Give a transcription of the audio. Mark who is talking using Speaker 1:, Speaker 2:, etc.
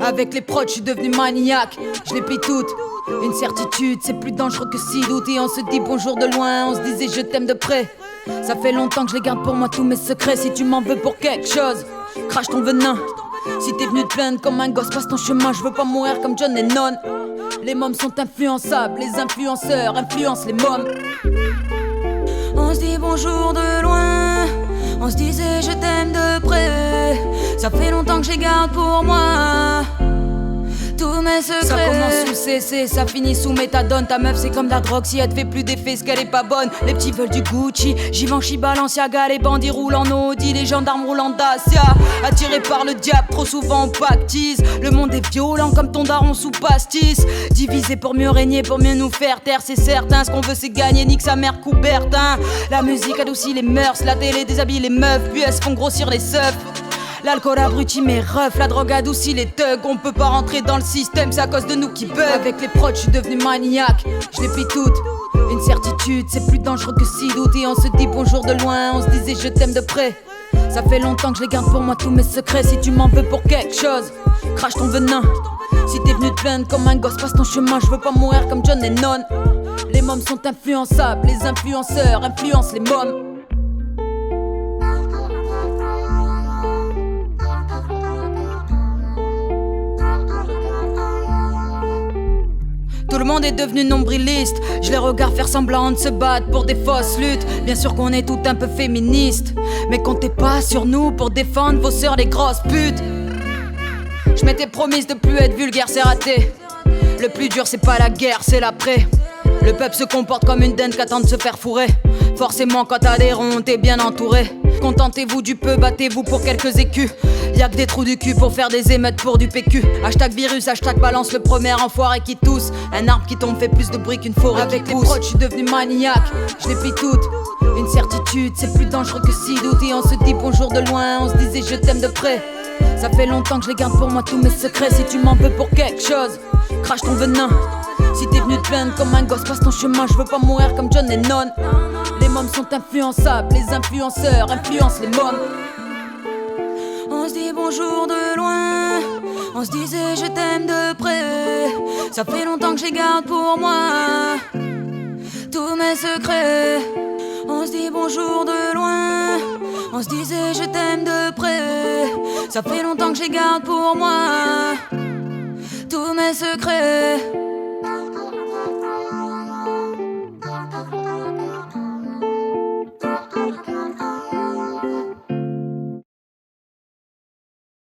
Speaker 1: Avec les prods, je suis devenu maniaque. Je les plie toutes. Une certitude, c'est plus dangereux que si doute. Et on se dit bonjour de loin, on se disait je t'aime de près. Ça fait longtemps que je les garde pour moi tous mes secrets. Si tu m'en veux pour quelque chose, crache ton venin. Si t'es venu te plaindre comme un gosse, passe ton chemin. Je veux pas mourir comme John Lennon. Les mômes sont influençables, les influenceurs influencent les mômes. On se dit bonjour de loin, on se disait je t'aime de près. Ça fait longtemps que je les garde pour moi tous mes secrets. Ça commence sous CC, ça finit sous méthadone. Ta meuf c'est comme de la drogue, si elle te fait plus d'effet, c'est qu'elle est pas bonne. Les petits veulent du Gucci, Givenchy, Balenciaga. Les bandits roulent en Audi, les gendarmes roulent en Dacia. Attirés par le diable, trop souvent on pactise. Le monde est violent comme ton daron sous pastis. Divisé pour mieux régner, pour mieux nous faire taire, c'est certain. Ce qu'on veut c'est gagner, nique sa mère Coubertin. La musique adoucit les mœurs, la télé déshabille les meufs, puis elles se font grossir les seufs. L'alcool abrutit mes refs, la drogue adoucit les thugs. On peut pas rentrer dans le système, c'est à cause de nous qui bug. Avec les prods, je suis devenu maniaque, je les plie toutes. Une certitude, c'est plus dangereux que si doute. Et on se dit bonjour de loin, on se disait je t'aime de près. Ça fait longtemps que je les garde pour moi tous mes secrets. Si tu m'en veux pour quelque chose, crache ton venin. Si t'es venu te plaindre comme un gosse, passe ton chemin. Je veux pas mourir comme John Lennon. Les mômes sont influençables, les influenceurs influencent les mômes. Tout le monde est devenu nombriliste. Je les regarde faire semblant de se battre pour des fausses luttes. Bien sûr qu'on est tout un peu féministes, mais comptez pas sur nous pour défendre vos sœurs les grosses putes. Je m'étais promise de plus être vulgaire, c'est raté. Le plus dur c'est pas la guerre, c'est l'après. Le peuple se comporte comme une dinde qui attend de se faire fourrer. Forcément quand t'as des ronds t'es bien entouré. Contentez-vous du peu, battez-vous pour quelques écus. Y'a que des trous du cul pour faire des émeutes pour du PQ. Hashtag virus, hashtag balance le premier enfoiré qui tousse. Un arbre qui tombe fait plus de bruit qu'une forêt. Avec les prods, je suis devenu maniaque, je les plie toutes. Une certitude, c'est plus dangereux que si doute. Et on se dit bonjour de loin, on se disait je t'aime de près. Ça fait longtemps que je les garde pour moi tous mes secrets. Si tu m'en veux pour quelque chose, crache ton venin. Si t'es venu te plaindre comme un gosse, passe ton chemin. Je veux pas mourir comme John Lennon. Les mômes sont influençables, les influenceurs influencent les mômes. On se dit bonjour de loin, on se disait je t'aime de près. Ça fait longtemps que je les garde pour moi tous mes secrets. On se dit bonjour de loin, on se disait je t'aime de près. Ça fait longtemps que je les garde pour moi tous mes secrets.